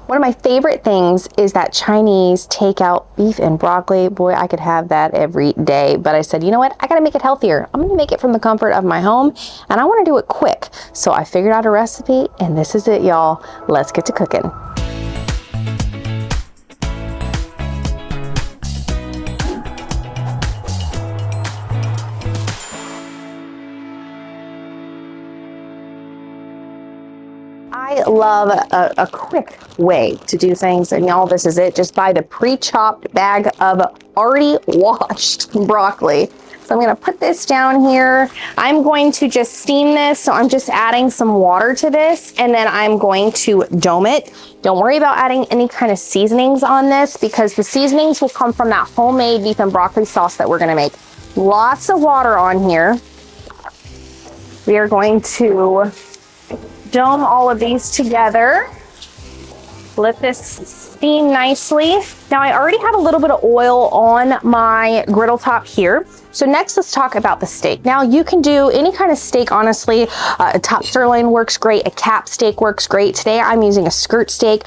One of my favorite things is that Chinese takeout beef and broccoli. Boy, I could have that every day, but I said, you know what? I gotta make it healthier. I'm gonna make it from the comfort of my home, and I wanna do it quick. So I figured out a recipe, and this is it, y'all. Let's get to cooking. I love a quick way to do things, and y'all, this is it. Just buy the pre-chopped bag of already washed broccoli. So I'm gonna put this down here. I'm going to just steam this, so I'm just adding some water to this, and then I'm going to dome it. Don't worry about adding any kind of seasonings on this, because the seasonings will come from that homemade beef and broccoli sauce that we're gonna make. Lots of water on here. We are going to dome all of these together. Let this steam nicely. Now I already have a little bit of oil on my griddle top here. So next, let's talk about the steak. Now you can do any kind of steak, honestly. A top sirloin works great. A cap steak works great. Today I'm using a skirt steak.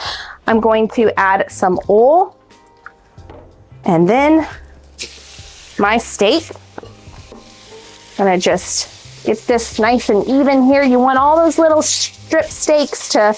I'm going to add some oil, and then my steak. I'm gonna just get this nice and even here. You want all those little strip steaks to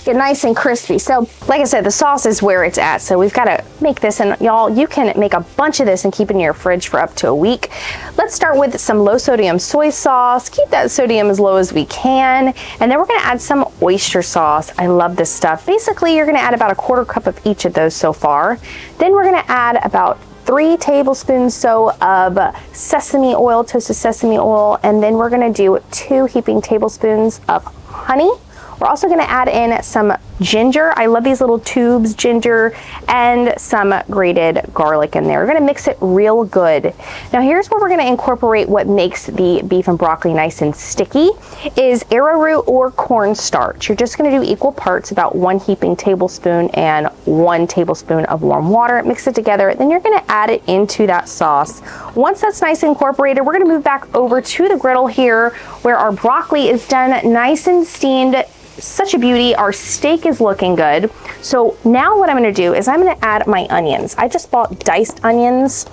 get nice and crispy. So like I said, the sauce is where it's at. So we've got to make this, and y'all, you can make a bunch of this and keep it in your fridge for up to a week. Let's start with some low sodium soy sauce. Keep that sodium as low as we can. And then we're going to add some oyster sauce. I love this stuff. Basically, you're going to add about a 1/4 cup of each of those so far. Then we're going to add about 3 tablespoons so of sesame oil, toasted sesame oil, and then we're gonna do 2 heaping tablespoons of honey. We're also gonna add in some ginger. I love these little tubes, ginger, and some grated garlic in there. We're gonna mix it real good. Now here's where we're gonna incorporate what makes the beef and broccoli nice and sticky is arrowroot or cornstarch. You're just gonna do equal parts, about 1 heaping tablespoon and 1 tablespoon of warm water. Mix it together, then you're gonna add it into that sauce. Once that's nice and incorporated, we're gonna move back over to the griddle here where our broccoli is done nice and steamed. Such a beauty. Our steak is looking good. So now what I'm going to do is I'm going to add my onions. I just bought diced onions.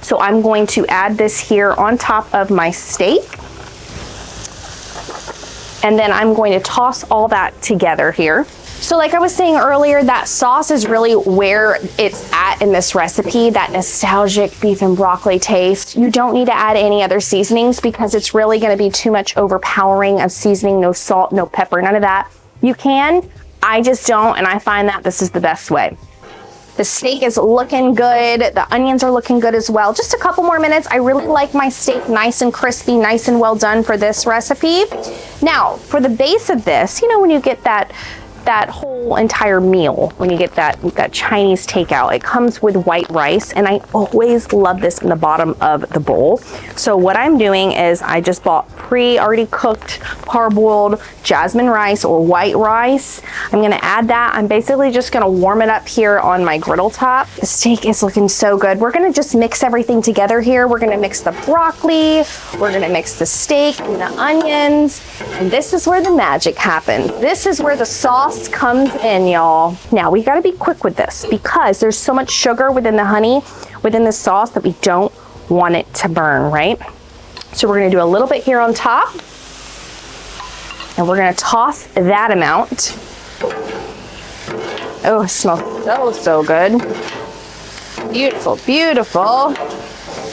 So I'm going to add this here on top of my steak. And then I'm going to toss all that together here. So like I was saying earlier, that sauce is really where it's at in this recipe, that nostalgic beef and broccoli taste. You don't need to add any other seasonings because it's really going to be too much overpowering of seasoning, no salt, no pepper, none of that. You can, I just don't, and I find that this is the best way. The steak is looking good. The onions are looking good as well. Just a couple more minutes. I really like my steak nice and crispy, nice and well done for this recipe. Now, for the base of this, you know, when you get that whole entire meal, when you get that Chinese takeout, it comes with white rice, and I always love this in the bottom of the bowl. So what I'm doing is I just bought already cooked parboiled jasmine rice or white rice. I'm gonna add that. I'm basically just gonna warm it up here on my griddle top. The steak is looking so good. We're gonna just mix everything together here. We're gonna mix the broccoli, we're gonna mix the steak and the onions, and this is where the magic happens. This is where the sauce comes in, y'all. Now we gotta be quick with this because there's so much sugar within the honey, within the sauce, that we don't want it to burn, right? So we're gonna do a little bit here on top, and we're gonna toss that amount. Oh, it smells so good. Beautiful, beautiful.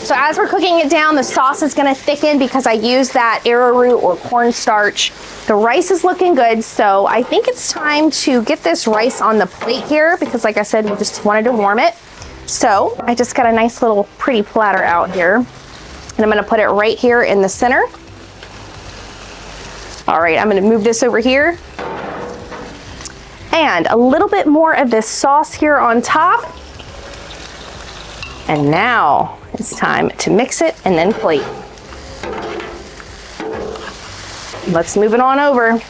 So as we're cooking it down, the sauce is gonna thicken because I use that arrowroot or cornstarch. The rice is looking good, so I think it's time to get this rice on the plate here because, like I said, we just wanted to warm it. So I just got a nice little pretty platter out here, and I'm gonna put it right here in the center. All right, I'm gonna move this over here. And a little bit more of this sauce here on top. And now it's time to mix it and then plate. Let's move it on over.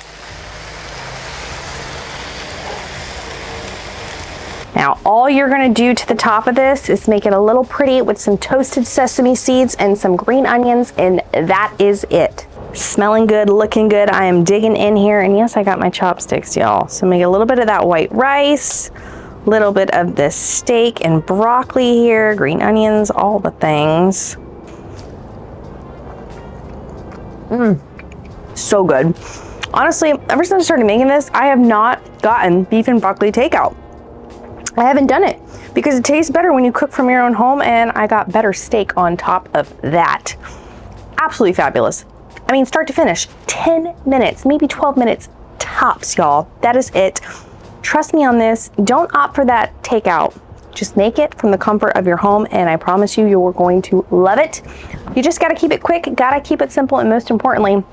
Now, all you're gonna do to the top of this is make it a little pretty with some toasted sesame seeds and some green onions, and that is it. Smelling good, looking good. I am digging in here, and yes, I got my chopsticks, y'all. So make a little bit of that white rice, a little bit of this steak and broccoli here, green onions, all the things. So good. Honestly, ever since I started making this, I have not gotten beef and broccoli takeout. I haven't done it because it tastes better when you cook from your own home, and I got better steak on top of that. Absolutely fabulous. I mean, start to finish, 10 minutes, maybe 12 minutes tops, y'all. That is it. Trust me on this. Don't opt for that takeout. Just make it from the comfort of your home, and I promise you, you're going to love it. You just gotta keep it quick, gotta keep it simple, and most importantly,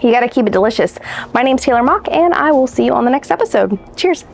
you gotta keep it delicious. My name's Taylor Mock, and I will see you on the next episode. Cheers.